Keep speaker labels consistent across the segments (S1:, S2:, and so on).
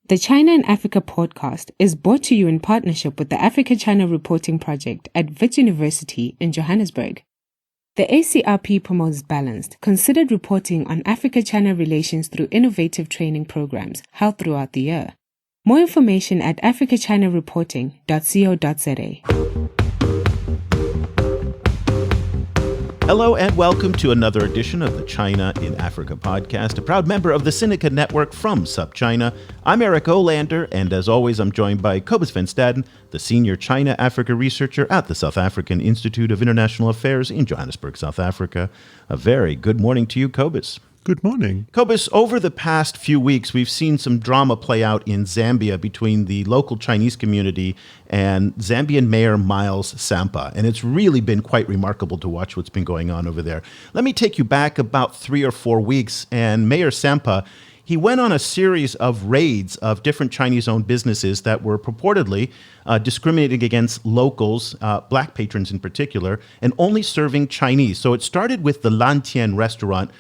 S1: The China and Africa podcast is brought to you in partnership with the Africa-China Reporting Project at Wits University in Johannesburg. The ACRP promotes balanced, considered reporting on Africa-China relations through innovative training programs held throughout the year. More information at africachinareporting.co.za.
S2: Hello and welcome to another edition of the China in Africa podcast, a proud member of the Sinica Network from SupChina. I'm Eric Olander, and as always, I'm joined by Cobus van Staden, the senior China-Africa researcher at the South African Institute of International Affairs in Johannesburg, South Africa. A very good morning to you, Cobus.
S3: Good morning.
S2: Cobus, over the past few weeks, we've seen some drama play out in Zambia between the local Chinese community and Zambian Mayor Miles Sampa. And it's really been quite remarkable to watch what's been going on over there. Let me take you back about 3 or 4 weeks. And Mayor Sampa, he went on a series of raids of different Chinese-owned businesses that were purportedly discriminating against locals, black patrons in particular, and only serving Chinese. So it started with the Lantien restaurant,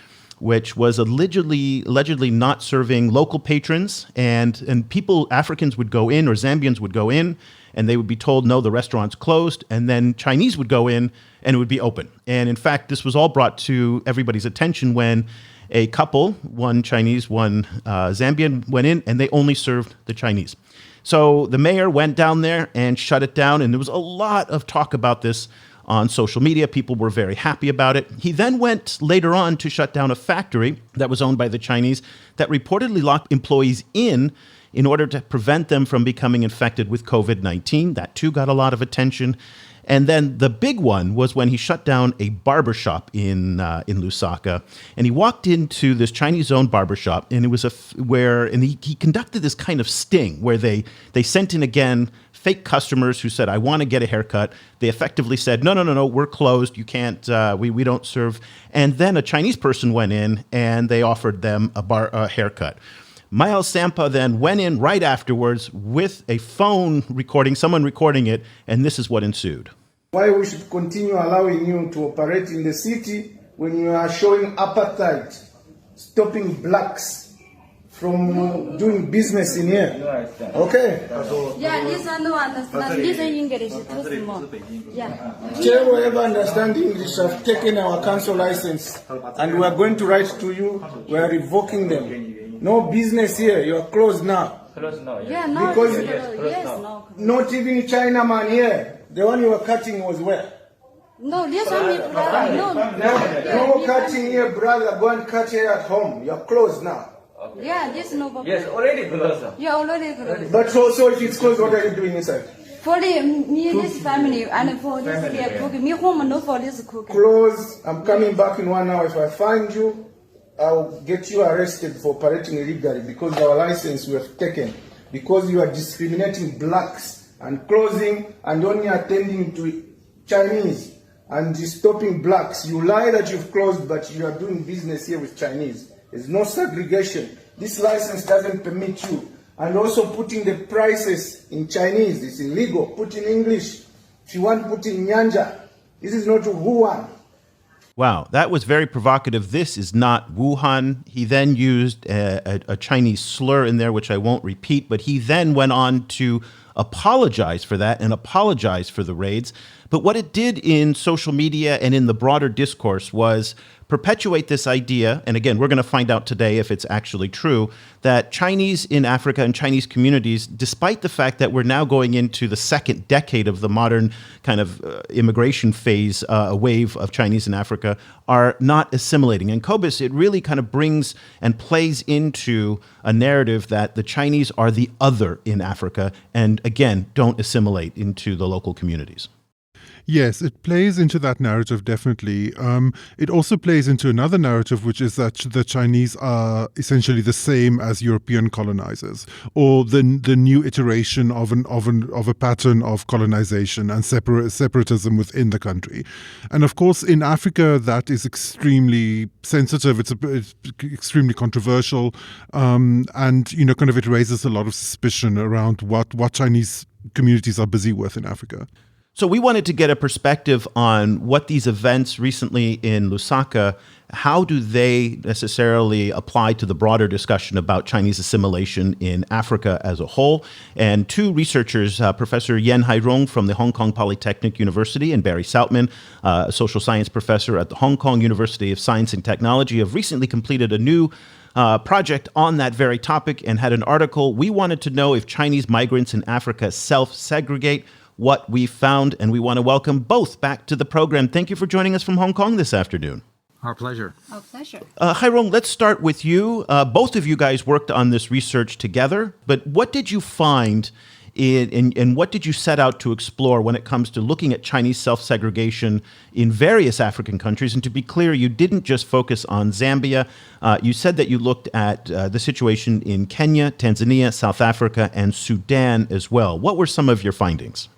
S2: which was allegedly not serving local patrons, and people, Africans would go in or Zambians would go in, and they would be told, no, the restaurant's closed, and then Chinese would go in and it would be open. And in fact, this was all brought to everybody's attention when a couple, one Chinese, one Zambian, went in and they only served the Chinese. So the mayor went down there and shut it down, and there was a lot of talk about this on social media. People were very happy about it. He then went later on to shut down a factory that was owned by the Chinese that reportedly locked employees in order to prevent them from becoming infected with COVID-19. That too got a lot of attention. And then the big one was when he shut down a barbershop in Lusaka, and he walked into this Chinese-owned barbershop, and it was he conducted this kind of sting where they sent in again fake customers who said, I want to get a haircut. They effectively said, no, we're closed. You can't, we don't serve. And then a Chinese person went in and they offered them a haircut. Miles Sampa then went in right afterwards with a phone recording, someone recording it, and this is what ensued.
S4: Why we should continue allowing you to operate in the city when you are showing apartheid, stopping blacks from doing business in here? Okay.
S5: Yeah, Lisa no understand. Lisa English too small. Yeah.
S4: Whoever understand English have taken our council license, and we are going to write to you. We are revoking them. No business here. You are closed now.
S5: Closed now. Yeah, no.
S4: Because
S5: yes, no.
S4: Not even Chinaman here. The one you were cutting was where?
S5: No, this one is brother.
S4: No cutting here, brother. Go and cut here at home. You are closed now.
S5: Okay. Yeah, this no problem.
S6: Yes, already closed.
S5: Yeah, already closed.
S4: But so if it's closed, what are you doing inside?
S5: For me, this family, and for this here cooking. Me home, no for this cooking.
S4: Close. I'm coming back in 1 hour. If I find you, I'll get you arrested for operating illegally because our license we have taken. Because you are discriminating blacks and closing and only attending to Chinese and stopping blacks. You lie that you've closed, but you are doing business here with Chinese. There's no segregation. This license doesn't permit you. And also putting the prices in Chinese, it's illegal. Put in English. If you want, put in Nyanja. This is not Wuhan.
S2: Wow, that was very provocative. This is not Wuhan. He then used a Chinese slur in there, which I won't repeat, but he then went on to apologize for that and apologize for the raids. But what it did in social media and in the broader discourse was perpetuate this idea, and again, we're going to find out today if it's actually true, that Chinese in Africa and Chinese communities, despite the fact that we're now going into the second decade of the modern kind of immigration phase, a wave of Chinese in Africa, are not assimilating. And Cobus, it really kind of brings and plays into a narrative that the Chinese are the other in Africa and, again, don't assimilate into the local communities.
S3: Yes, it plays into that narrative, definitely. It also plays into another narrative, which is that the Chinese are essentially the same as European colonizers, or the new iteration of a pattern of colonization and separatism within the country. And of course, in Africa, that is extremely sensitive. It's extremely controversial, and kind of it raises a lot of suspicion around what Chinese communities are busy with in Africa.
S2: So we wanted to get a perspective on what these events recently in Lusaka, how do they necessarily apply to the broader discussion about Chinese assimilation in Africa as a whole? And two researchers, Professor Yen Hairong from the Hong Kong Polytechnic University and Barry Sautman, a social science professor at the Hong Kong University of Science and Technology, have recently completed a new project on that very topic and had an article. We wanted to know if Chinese migrants in Africa self-segregate, what we found, and we want to welcome both back to the program. Thank you for joining us from Hong Kong this afternoon.
S6: Our pleasure.
S5: Our pleasure.
S2: Hairong, let's start with you. Both of you guys worked on this research together, but what did you find and what did you set out to explore when it comes to looking at Chinese self-segregation in various African countries? And to be clear, you didn't just focus on Zambia. You said that you looked at the situation in Kenya, Tanzania, South Africa, and Sudan as well. What were some of your findings?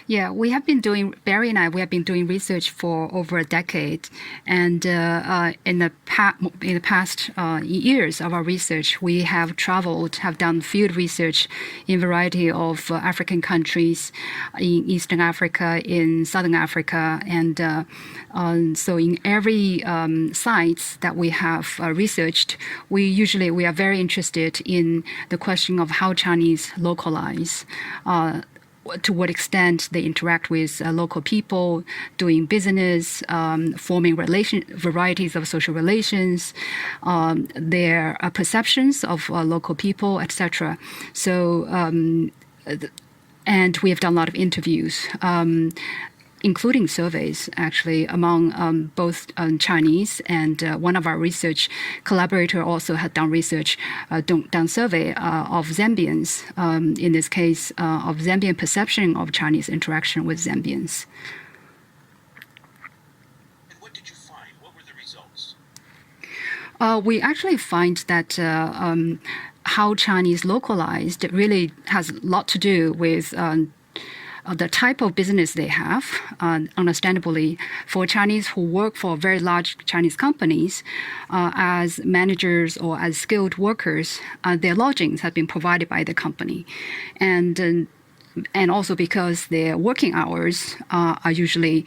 S7: Yeah, Barry and I, we have been doing research for over a decade. And in the past years of our research, we have done field research in a variety of African countries, in Eastern Africa, in Southern Africa. And so in every sites that we have researched, we are very interested in the question of how Chinese localize, to what extent they interact with local people, doing business, forming varieties of social relations, their perceptions of local people, etc. So, and we have done a lot of interviews, including surveys, actually, among both Chinese and one of our research collaborator also had done research, done survey of Zambians, in this case, of Zambian perception of Chinese interaction with Zambians.
S2: And what did you find? What were the results?
S7: We actually find that how Chinese localized really has a lot to do with the type of business they have. Understandably, for Chinese who work for very large Chinese companies as managers or as skilled workers, their lodgings have been provided by the company. And also because their working hours are usually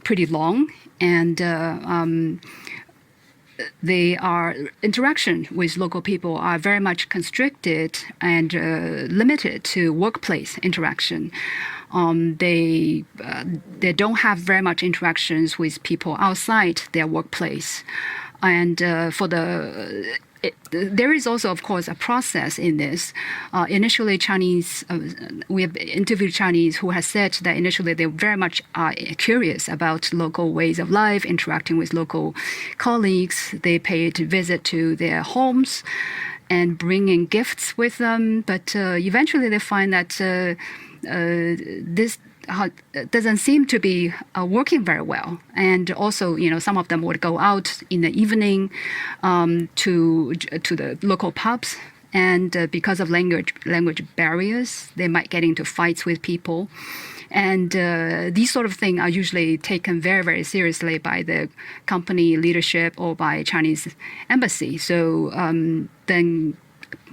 S7: pretty long, and interaction with local people are very much constricted and limited to workplace interaction. They don't have very much interactions with people outside their workplace. And there is also, of course, a process in this. Initially, we have interviewed Chinese who has said that initially they very much are curious about local ways of life, interacting with local colleagues. They paid visit to their homes and bringing gifts with them. But eventually they find that this doesn't seem to be working very well. And also, some of them would go out in the evening to the local pubs. And because of language barriers, they might get into fights with people. And these sort of things are usually taken very, very seriously by the company leadership or by Chinese embassy. So then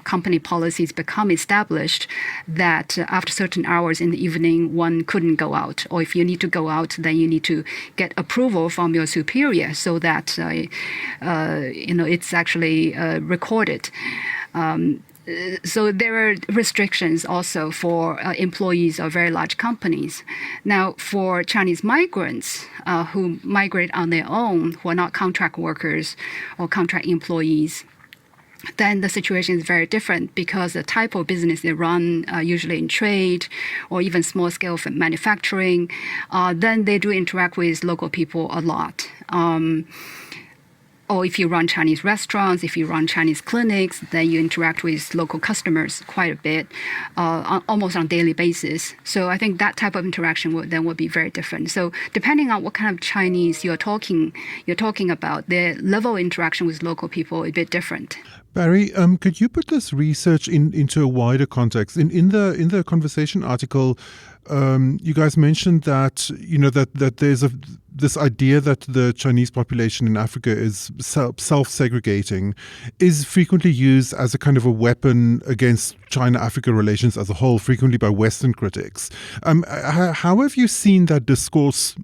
S7: company policies become established that after certain hours in the evening, one couldn't go out. Or if you need to go out, then you need to get approval from your superior so that, it's actually recorded. So there are restrictions also for employees of very large companies. Now, for Chinese migrants who migrate on their own, who are not contract workers or contract employees, then the situation is very different because the type of business they run, usually in trade or even small-scale manufacturing, then they do interact with local people a lot. Or if you run Chinese restaurants, if you run Chinese clinics, then you interact with local customers quite a bit, almost on a daily basis. So I think that type of interaction would be very different. So depending on what kind of Chinese you're talking about, the level of interaction with local people is a bit different.
S3: Barry, could you put this research into a wider context? In the conversation article, you guys mentioned that that there's this idea that the Chinese population in Africa is self-segregating, is frequently used as a kind of a weapon against China-Africa relations as a whole, frequently by Western critics. How have you seen that discourse,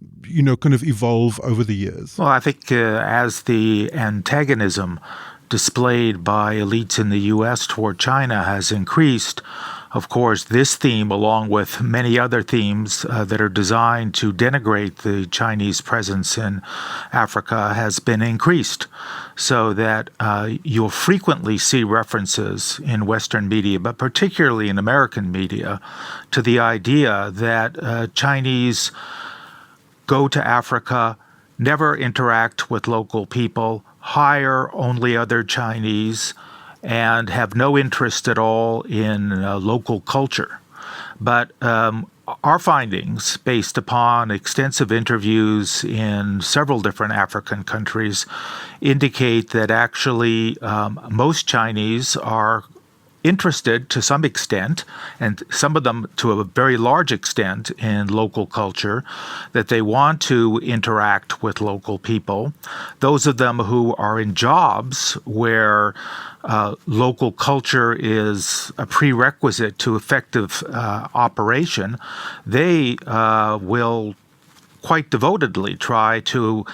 S3: kind of evolve over the years?
S6: Well, I think as the antagonism displayed by elites in the U.S. toward China has increased, of course, this theme, along with many other themes that are designed to denigrate the Chinese presence in Africa, has been increased, so that you'll frequently see references in Western media, but particularly in American media, to the idea that Chinese go to Africa, never interact with local people, hire only other Chinese, and have no interest at all in local culture. But our findings, based upon extensive interviews in several different African countries, indicate that actually most Chinese are interested to some extent, and some of them to a very large extent, in local culture, that they want to interact with local people. Those of them who are in jobs where local culture is a prerequisite to effective operation, they will quite devotedly try to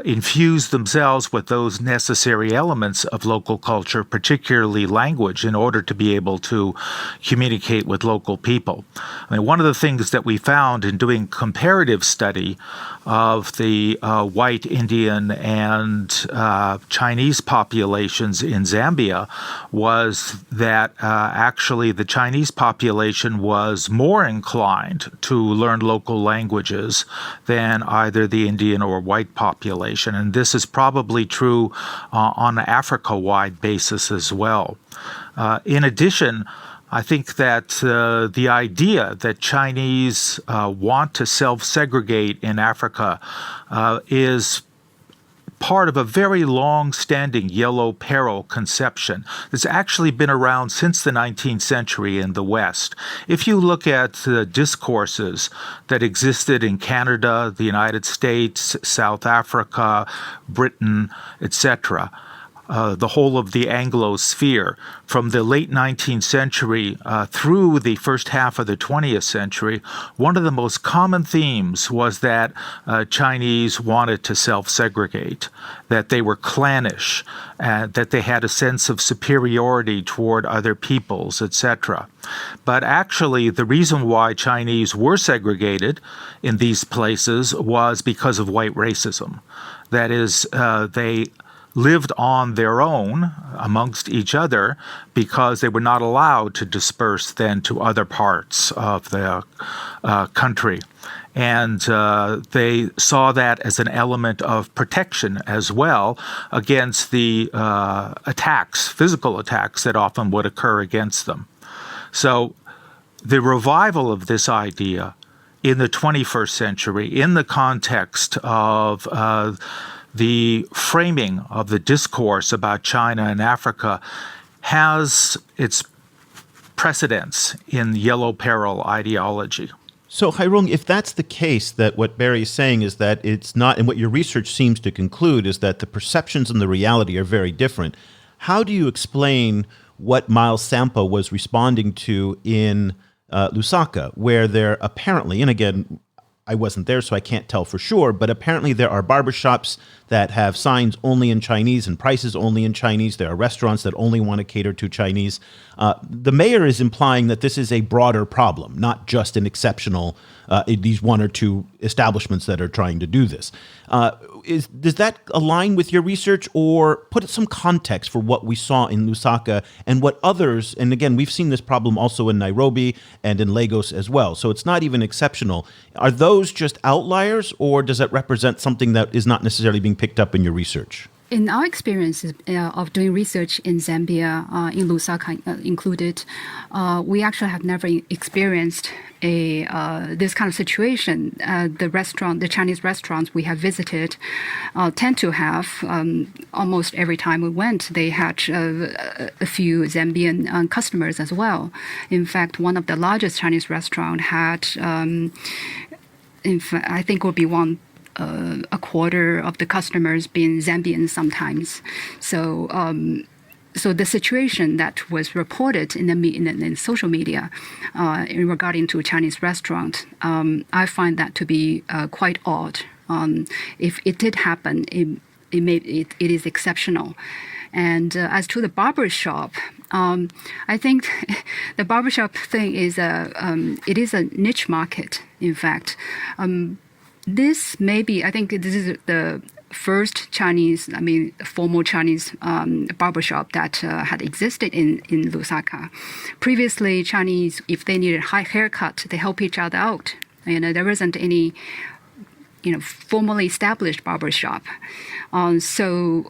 S6: infuse themselves with those necessary elements of local culture, particularly language, in order to be able to communicate with local people. I mean, one of the things that we found in doing comparative study of the white, Indian, and Chinese populations in Zambia was that actually the Chinese population was more inclined to learn local languages than either the Indian or white population. And this is probably true on an Africa-wide basis as well. In addition, I think that the idea that Chinese want to self-segregate in Africa is part of a very long-standing yellow peril conception that's actually been around since the 19th century in the West. If you look at the discourses that existed in Canada, the United States, South Africa, Britain, etc., the whole of the Anglo sphere, from the late 19th century through the first half of the 20th century, one of the most common themes was that Chinese wanted to self-segregate, that they were clannish, that they had a sense of superiority toward other peoples, etc. But actually, the reason why Chinese were segregated in these places was because of white racism. That is, they lived on their own amongst each other because they were not allowed to disperse then to other parts of the country. And they saw that as an element of protection as well against the attacks, physical attacks that often would occur against them. So the revival of this idea in the 21st century, in the context of the framing of the discourse about China and Africa, has its precedence in yellow peril ideology.
S2: So, Hairong, if that's the case, that what Barry is saying is that it's not, and what your research seems to conclude is that the perceptions and the reality are very different, how do you explain what Miles Sampa was responding to in Lusaka, where there apparently, and again, I wasn't there, so I can't tell for sure, but apparently there are barbershops that have signs only in Chinese and prices only in Chinese. There are restaurants that only want to cater to Chinese. The mayor is implying that this is a broader problem, not just an exceptional, these one or two establishments that are trying to do this. Does that align with your research, or put some context for what we saw in Lusaka and what others, and again, we've seen this problem also in Nairobi and in Lagos as well, so it's not even exceptional. Are those just outliers, or does that represent something that is not necessarily being picked up in your research?
S7: In our experience of doing research in Zambia, in Lusaka included, we actually have never experienced this kind of situation. The Chinese restaurants we have visited tend to have, almost every time we went, they had a few Zambian customers as well. In fact, one of the largest Chinese restaurants had, I think would be a quarter of the customers being Zambian sometimes. So the situation that was reported in social media regarding to a Chinese restaurant, I find that to be quite odd. If it did happen, it is exceptional. And as to the barber shop, I think the barbershop thing is it is a niche market. In fact. I think this is the first formal Chinese barbershop that had existed in Lusaka. Previously, Chinese, if they needed a high haircut, they help each other out. There wasn't any formally established barbershop. So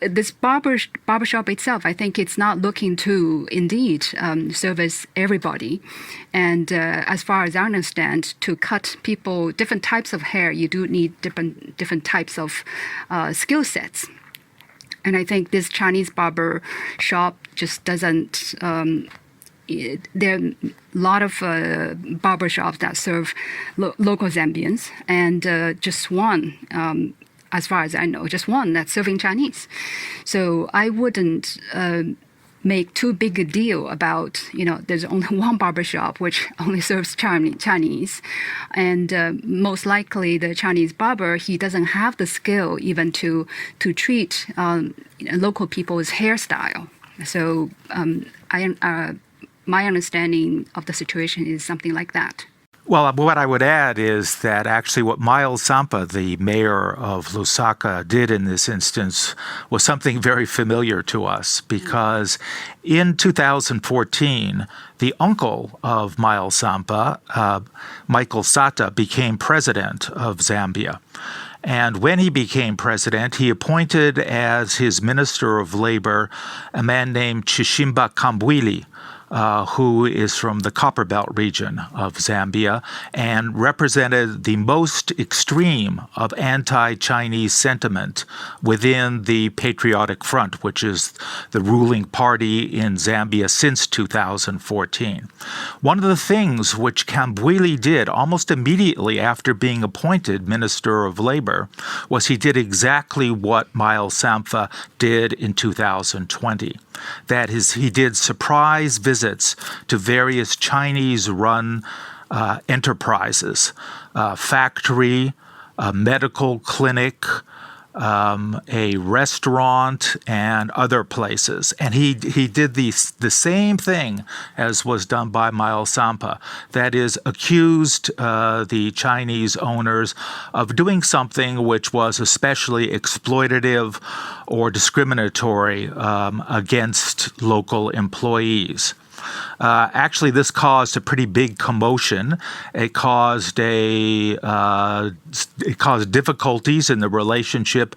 S7: this barbershop itself, I think it's not looking to indeed service everybody. And as far as I understand, to cut people different types of hair, you do need different types of skill sets. And I think this Chinese barber shop just doesn't. There are a lot of barbershops that serve local Zambians, and just one, as far as I know, just one that's serving Chinese. So I wouldn't make too big a deal about, there's only one barbershop which only serves Chinese. And most likely the Chinese barber, he doesn't have the skill even to treat local people's hairstyle. So my understanding of the situation is something like that.
S6: Well, what I would add is that actually what Miles Sampa, the mayor of Lusaka, did in this instance was something very familiar to us, because in 2014, the uncle of Miles Sampa, Michael Sata, became president of Zambia. And when he became president, he appointed as his Minister of Labor a man named Chishimba Kambwili, who is from the Copperbelt region of Zambia and represented the most extreme of anti-Chinese sentiment within the Patriotic Front, which is the ruling party in Zambia since 2014. One of the things which Kambwili did almost immediately after being appointed Minister of Labor was he did exactly what Miles Sampa did in 2020. That is, he did surprise visits to various Chinese-run enterprises, factory, a medical clinic, a restaurant, and other places. And he did the same thing as was done by Miles Sampa. That is, accused the Chinese owners of doing something which was especially exploitative or discriminatory against local employees. Actually, this caused a pretty big commotion. It caused difficulties in the relationship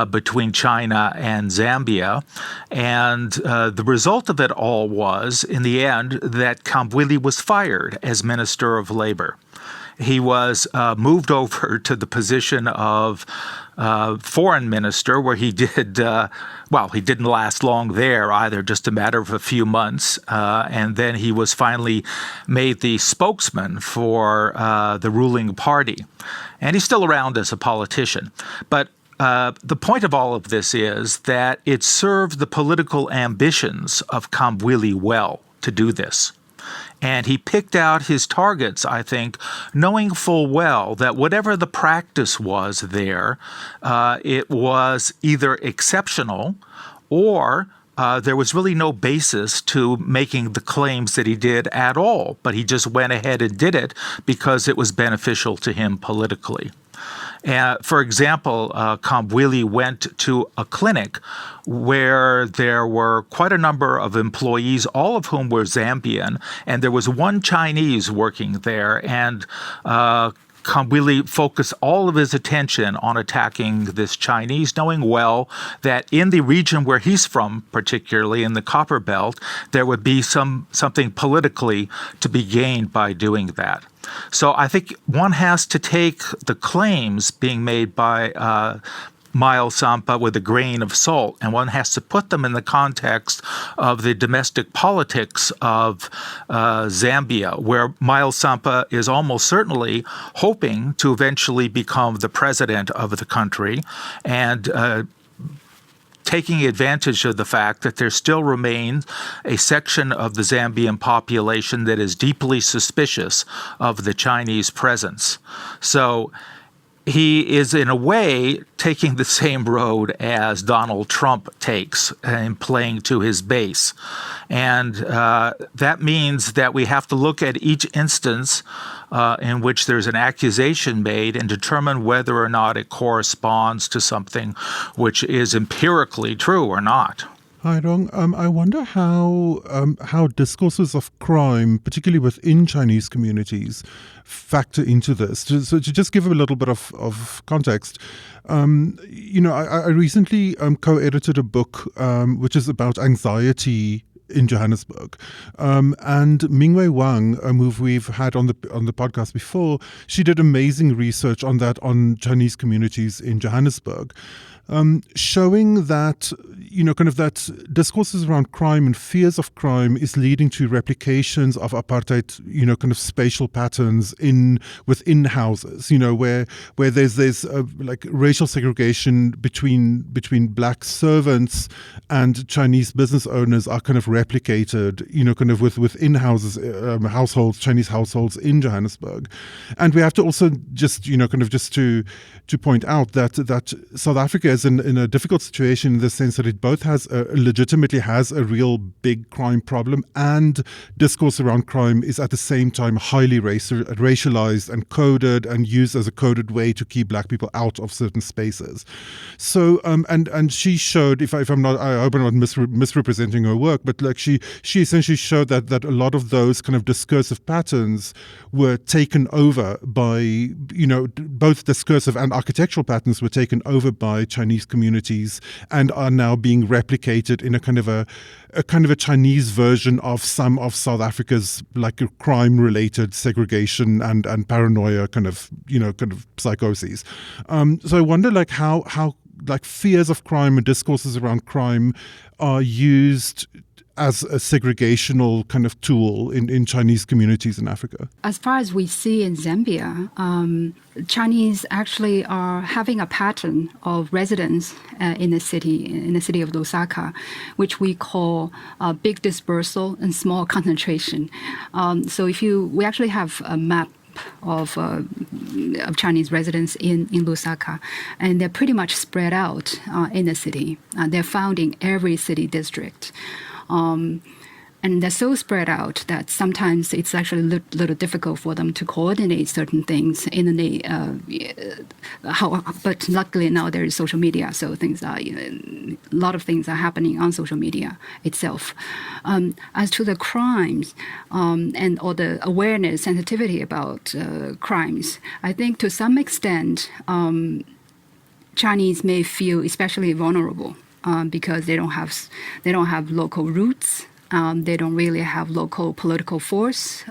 S6: between China and Zambia, and the result of it all was, in the end, that Kambwili was fired as Minister of Labor. He was moved over to the position of foreign minister, where he did, he didn't last long there either, just a matter of a few months. And then he was finally made the spokesman for the ruling party. And he's still around as a politician. But the point of all of this is that it served the political ambitions of Kambwili well to do this. And he picked out his targets, I think, knowing full well that whatever the practice was there, it was either exceptional or there was really no basis to making the claims that he did at all. But he just went ahead and did it because it was beneficial to him politically. For example, Kambwili went to a clinic where there were quite a number of employees, all of whom were Zambian, and there was one Chinese working there. And really focus all of his attention on attacking this Chinese, knowing well that in the region where he's from, particularly in the Copper Belt, there would be something politically to be gained by doing that. So I think one has to take the claims being made by Miles Sampa with a grain of salt, and one has to put them in the context of the domestic politics of Zambia, where Miles Sampa is almost certainly hoping to eventually become the president of the country, and taking advantage of the fact that there still remains a section of the Zambian population that is deeply suspicious of the Chinese presence. So he is, in a way, taking the same road as Donald Trump takes in playing to his base. And that means that we have to look at each instance in which there's an accusation made and determine whether or not it corresponds to something which is empirically true or not.
S3: Hairong, I wonder how discourses of crime, particularly within Chinese communities, factor into this. So to just give a little bit of context, I recently co-edited a book which is about anxiety in Johannesburg, and Mingwei Wang, who we've had on the podcast before, she did amazing research on that, on Chinese communities in Johannesburg. Showing that, that discourses around crime and fears of crime is leading to replications of apartheid, spatial patterns within houses, where there's like racial segregation between black servants and Chinese business owners are kind of replicated, within households, Chinese households in Johannesburg. And we have to also just, to point out that South Africa is in a difficult situation in the sense that it both legitimately has a real big crime problem, and discourse around crime is at the same time highly racialized and coded and used as a coded way to keep black people out of certain spaces. So and she showed, if I'm not, I hope I'm not misrepresenting her work, but like she essentially showed that a lot of those kind of discursive patterns were taken over by, both discursive and architectural patterns were taken over by Chinese communities and are now being replicated in a kind of a Chinese version of some of South Africa's like crime-related segregation and paranoia kind of psychoses. So I wonder like how like fears of crime and discourses around crime are used as a segregational kind of tool in Chinese communities in Africa.
S7: As far as we see in Zambia, Chinese actually are having a pattern of residence in the city of Lusaka, which we call big dispersal and small concentration. So we actually have a map of Chinese residents in Lusaka, and they're pretty much spread out in the city. They're found in every city district. And they're so spread out that sometimes it's actually a little difficult for them to coordinate certain things. But luckily now there is social media, so a lot of things are happening on social media itself. As to the crimes or the awareness, sensitivity about crimes, I think to some extent Chinese may feel especially vulnerable because they don't have local roots. They don't really have local political force.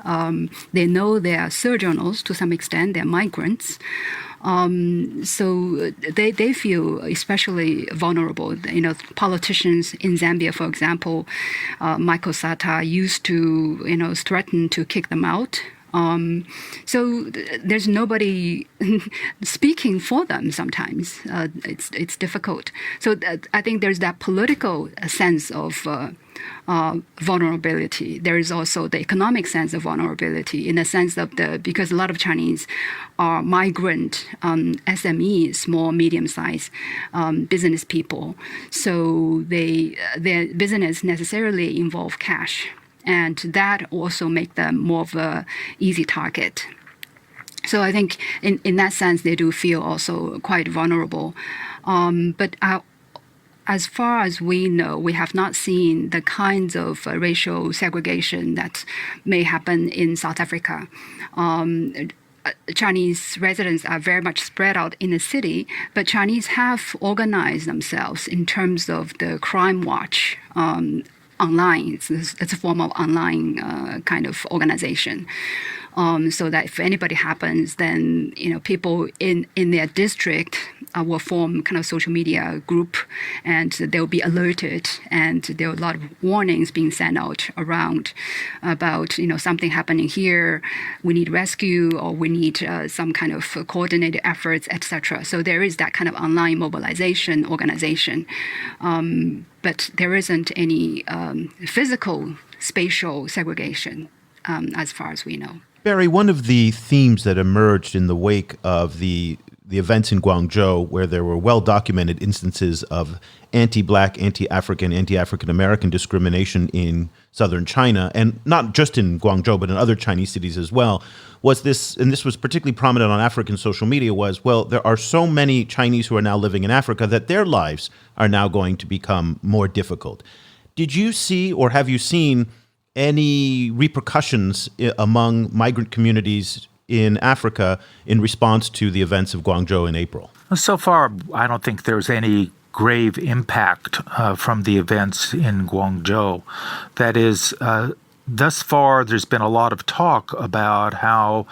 S7: They know they are sojourners to some extent. They're migrants. So they feel especially vulnerable. Politicians in Zambia, for example, Michael Sata used to, threaten to kick them out. So there's nobody speaking for them sometimes. It's difficult. So I think there's that political sense of vulnerability. There is also the economic sense of vulnerability in the sense of because a lot of Chinese are migrant SMEs, small, medium-sized business people. So their business necessarily involve cash. And that also make them more of a easy target. So I think in that sense, they do feel also quite vulnerable. But as far as we know, we have not seen the kinds of racial segregation that may happen in South Africa. Chinese residents are very much spread out in the city, but Chinese have organized themselves in terms of the crime watch online. It's a form of online kind of organization. So that if anybody happens, then people in their district will form kind of social media group, and they'll be alerted, and there are a lot of warnings being sent out around about something happening here, we need rescue, or we need some kind of coordinated efforts, etc. So there is that kind of online mobilization organization, but there isn't any physical spatial segregation as far as we know.
S2: Barry, one of the themes that emerged in the wake of the events in Guangzhou, where there were well-documented instances of anti-Black, anti-African, anti-African American discrimination in southern China, and not just in Guangzhou, but in other Chinese cities as well, was this, and this was particularly prominent on African social media, was, well, there are so many Chinese who are now living in Africa that their lives are now going to become more difficult. Did you see, or have you seen, any repercussions among migrant communities in Africa in response to the events of Guangzhou in April?
S6: So far, I don't think there's any grave impact from the events in Guangzhou. That is, thus far, there's been a lot of talk about how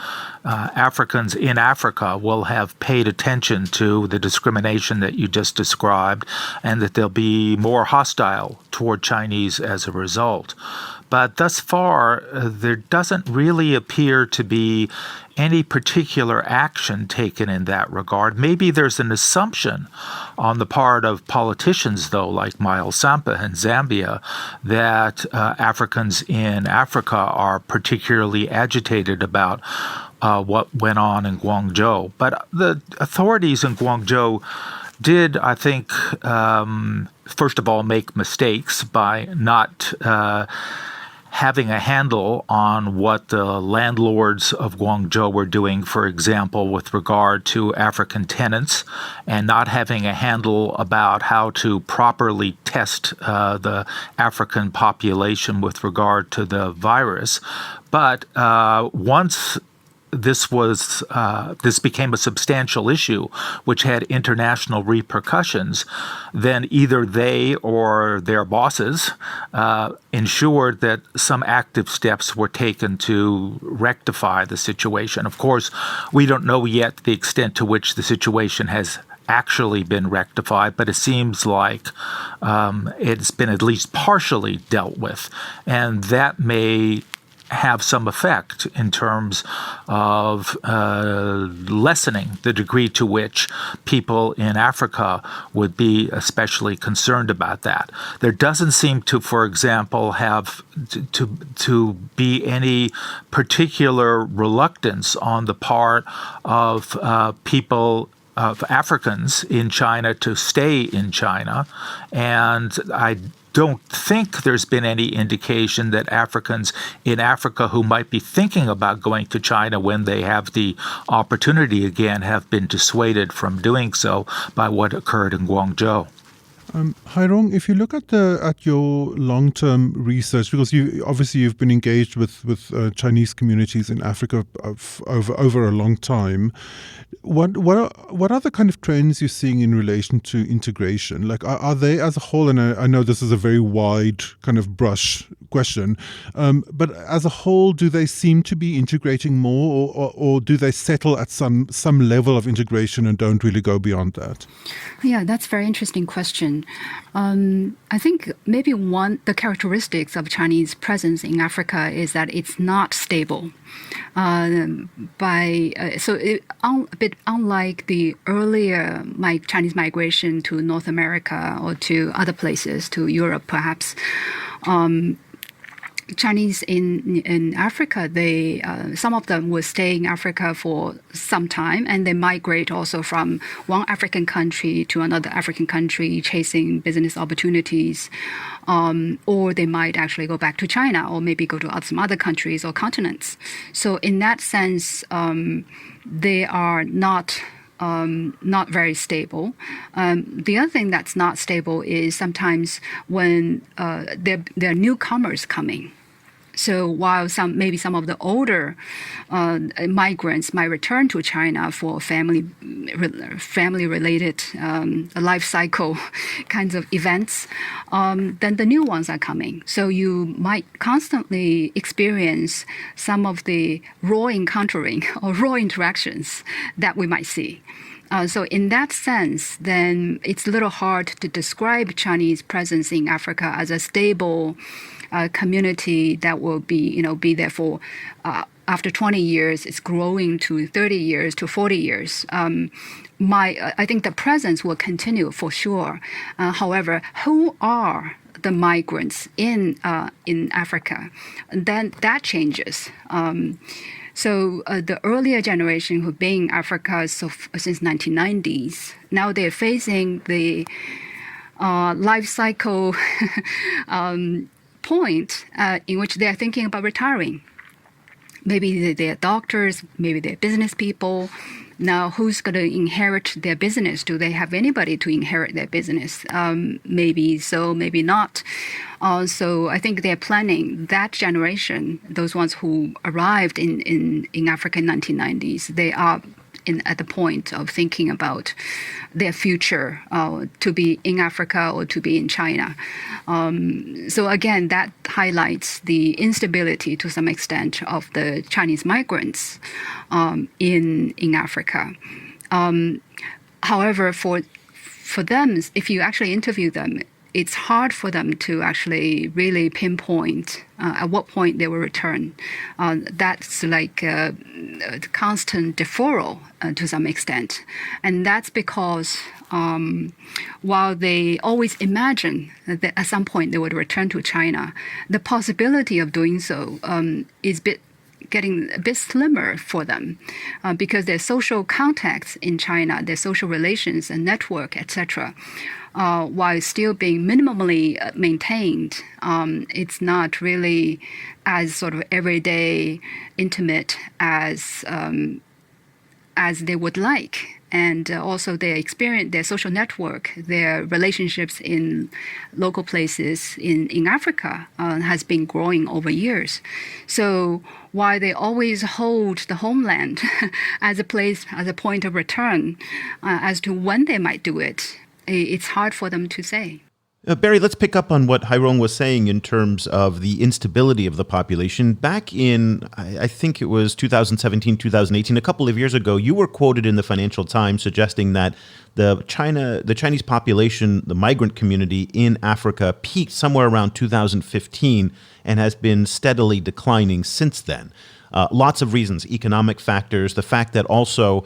S6: Africans in Africa will have paid attention to the discrimination that you just described, and that they'll be more hostile toward Chinese as a result. But thus far, there doesn't really appear to be any particular action taken in that regard. Maybe there's an assumption on the part of politicians, though, like Miles Sampa in Zambia, that Africans in Africa are particularly agitated about what went on in Guangzhou. But the authorities in Guangzhou did, I think, first of all, make mistakes by not having a handle on what the landlords of Guangzhou were doing, for example, with regard to African tenants, and not having a handle about how to properly test the African population with regard to the virus. But once this became a substantial issue, which had international repercussions, then either they or their bosses ensured that some active steps were taken to rectify the situation. Of course, we don't know yet the extent to which the situation has actually been rectified, but it seems like it's been at least partially dealt with, and that may have some effect in terms of lessening the degree to which people in Africa would be especially concerned about that. There doesn't seem to, for example, have to be any particular reluctance on the part of people, of Africans in China, to stay in China, and I don't think there's been any indication that Africans in Africa who might be thinking about going to China when they have the opportunity again have been dissuaded from doing so by what occurred in Guangzhou.
S3: Hairong, if you look at your long-term research, because you've been engaged with Chinese communities in Africa over a long time, what are the kind of trends you're seeing in relation to integration? Like, are they as a whole, and I know this is a very wide kind of brush question, but as a whole, do they seem to be integrating more, or do they settle at some level of integration and don't really go beyond that?
S7: Yeah, that's a very interesting question. I think maybe the characteristics of Chinese presence in Africa is that it's not stable. A bit unlike the earlier Chinese migration to North America or to other places, to Europe perhaps. Chinese in Africa, some of them will stay in Africa for some time, and they migrate also from one African country to another African country, chasing business opportunities, or they might actually go back to China, or maybe go to some other countries or continents. So in that sense, they are not very stable. The other thing that's not stable is sometimes when there are newcomers coming. So while maybe some of the older migrants might return to China for family-related life cycle kinds of events, then the new ones are coming. So you might constantly experience some of the raw encountering or raw interactions that we might see. So in that sense, then it's a little hard to describe Chinese presence in Africa as a stable community that will be there for after 20 years, it's growing to 30 years to 40 years. I think the presence will continue for sure. However, who are the migrants in Africa? Then that changes. So the earlier generation who've been in Africa since 1990s, now they're facing the life cycle point in which they're thinking about retiring. Maybe they're doctors, maybe they're business people. Now, who's going to inherit their business? Do they have anybody to inherit their business? Maybe so, maybe not. So I think they're planning that generation, those ones who arrived in Africa in 1990s, they are at the point of thinking about their future, to be in Africa or to be in China. So again, that highlights the instability to some extent of the Chinese migrants in Africa. However, for them, if you actually interview them, it's hard for them to actually really pinpoint at what point they will return. That's like a constant deferral to some extent. And that's because while they always imagine that at some point they would return to China, the possibility of doing so is getting a bit slimmer for them because their social contacts in China, their social relations and network, etc., while still being minimally maintained, it's not really as sort of everyday intimate as they would like. And also their experience, their social network, their relationships in local places in Africa has been growing over years. So while they always hold the homeland as a place, as a point of return, as to when they might do it, it's hard for them to say.
S2: Barry, let's pick up on what Hairong was saying in terms of the instability of the population. Back in, I think it was 2017, 2018, a couple of years ago, you were quoted in the Financial Times suggesting that the Chinese population, the migrant community in Africa, peaked somewhere around 2015 and has been steadily declining since then. Lots of reasons, economic factors, the fact that also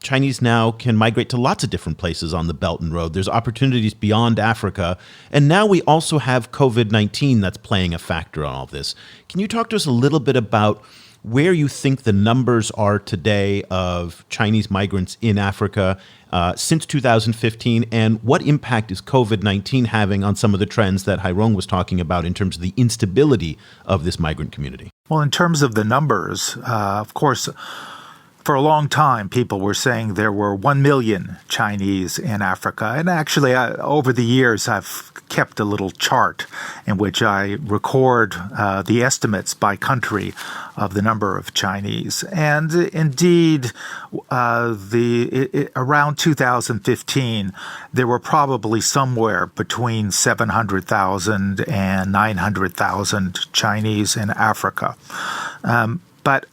S2: Chinese now can migrate to lots of different places on the Belt and Road. There's opportunities beyond Africa. And now we also have COVID-19 that's playing a factor on all this. Can you talk to us a little bit about where you think the numbers are today of Chinese migrants in Africa since 2015, and what impact is COVID-19 having on some of the trends that Hairong was talking about in terms of the instability of this migrant community?
S6: Well, in terms of the numbers, of course, for a long time, people were saying there were 1 million Chinese in Africa. And actually, over the years, I've kept a little chart in which I record the estimates by country of the number of Chinese. And indeed, around 2015, there were probably somewhere between 700,000 and 900,000 Chinese in Africa. But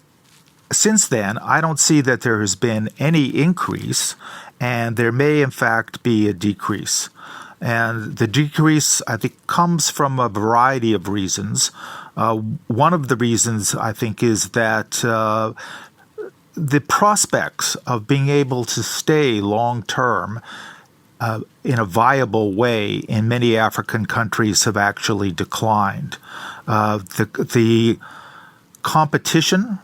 S6: since then, I don't see that there has been any increase, and there may, in fact, be a decrease. And the decrease, I think, comes from a variety of reasons. One of the reasons, I think, is that the prospects of being able to stay long-term in a viable way in many African countries have actually declined. The competition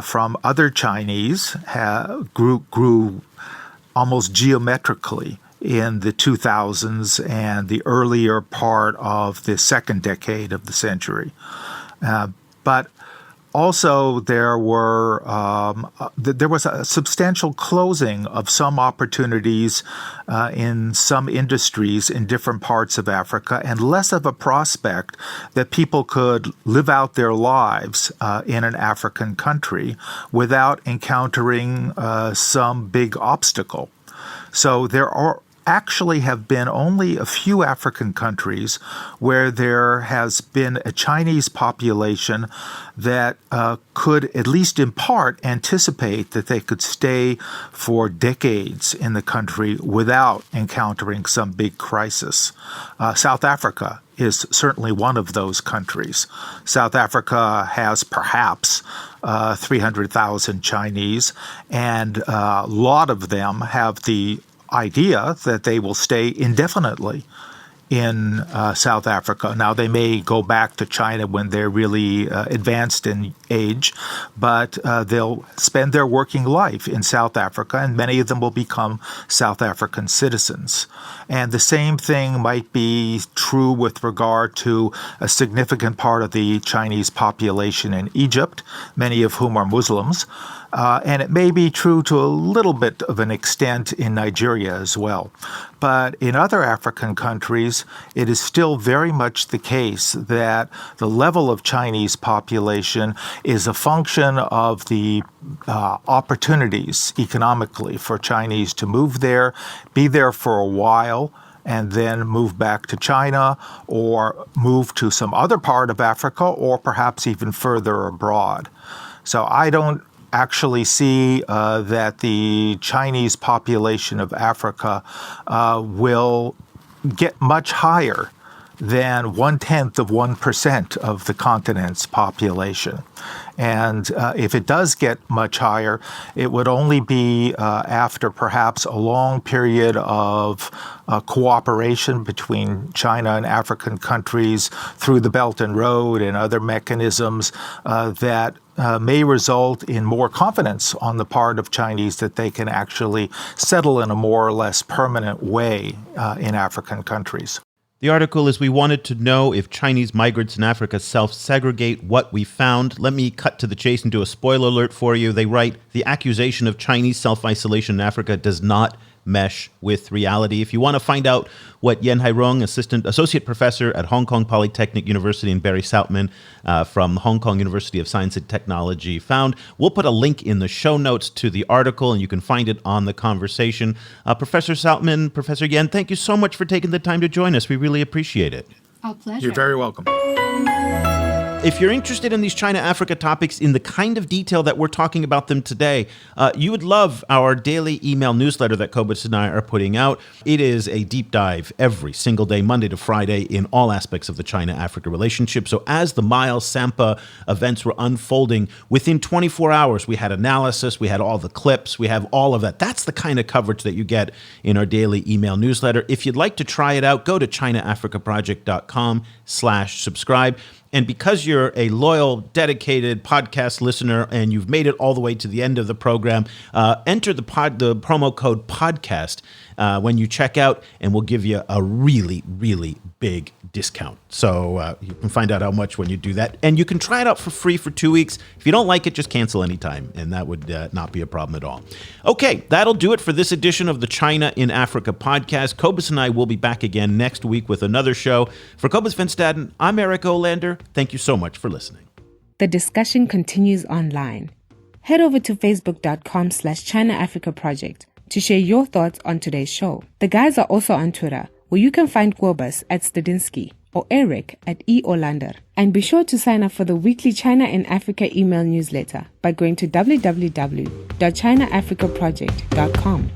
S6: from other Chinese grew almost geometrically in the 2000s and the earlier part of the second decade of the century. But Also, there was a substantial closing of some opportunities in some industries in different parts of Africa, and less of a prospect that people could live out their lives in an African country without encountering some big obstacle. So there actually have been only a few African countries where there has been a Chinese population that could, at least in part, anticipate that they could stay for decades in the country without encountering some big crisis. South Africa is certainly one of those countries. South Africa has perhaps 300,000 Chinese, and a lot of them have the idea that they will stay indefinitely in South Africa. Now, they may go back to China when they're really advanced in age, but they'll spend their working life in South Africa, and many of them will become South African citizens. And the same thing might be true with regard to a significant part of the Chinese population in Egypt, many of whom are Muslims. And it may be true to a little bit of an extent in Nigeria as well. But in other African countries, it is still very much the case that the level of Chinese population is a function of the opportunities economically for Chinese to move there, be there for a while, and then move back to China or move to some other part of Africa or perhaps even further abroad. So I don't actually see that the Chinese population of Africa will get much higher than 1/10% of the continent's population. And if it does get much higher, it would only be after perhaps a long period of cooperation between China and African countries through the Belt and Road and other mechanisms that may result in more confidence on the part of Chinese that they can actually settle in a more or less permanent way in African countries.
S2: The article is, we wanted to know if Chinese migrants in Africa self-segregate, what we found. Let me cut to the chase and do a spoiler alert for you. They write, the accusation of Chinese self-isolation in Africa does not mesh with reality. If you want to find out what Yen Hairong, associate professor at Hong Kong Polytechnic University, and Barry Sautman from Hong Kong University of Science and Technology found, we'll put a link in the show notes to the article, and you can find it on the conversation. Professor Sautman, Professor Yen, thank you so much for taking the time to join us. We really appreciate it.
S7: Our pleasure.
S6: You're very welcome.
S2: If you're interested in these China-Africa topics in the kind of detail that we're talking about them today, you would love our daily email newsletter that Cobus and I are putting out. It is a deep dive every single day, Monday to Friday, in all aspects of the China-Africa relationship. So as the Miles Sampa events were unfolding, within 24 hours, we had analysis, we had all the clips, we have all of that. That's the kind of coverage that you get in our daily email newsletter. If you'd like to try it out, go to ChinaAfricaProject.com/subscribe. And because you're a loyal, dedicated podcast listener and you've made it all the way to the end of the program, enter the promo code podcast when you check out, and we'll give you a really, really big discount. So you can find out how much when you do that. And you can try it out for free for 2 weeks. If you don't like it, just cancel anytime, and that would not be a problem at all. Okay, that'll do it for this edition of the China in Africa podcast. Cobus and I will be back again next week with another show. For Cobus Van Staden, I'm Eric Olander. Thank you so much for listening.
S1: The discussion continues online. Head over to facebook.com/China Africa Project to share your thoughts on today's show. The guys are also on Twitter, where you can find Cobus at Stadinsky or Eric at E. Olander. And be sure to sign up for the weekly China in Africa email newsletter by going to www.ChinaAfricaProject.com.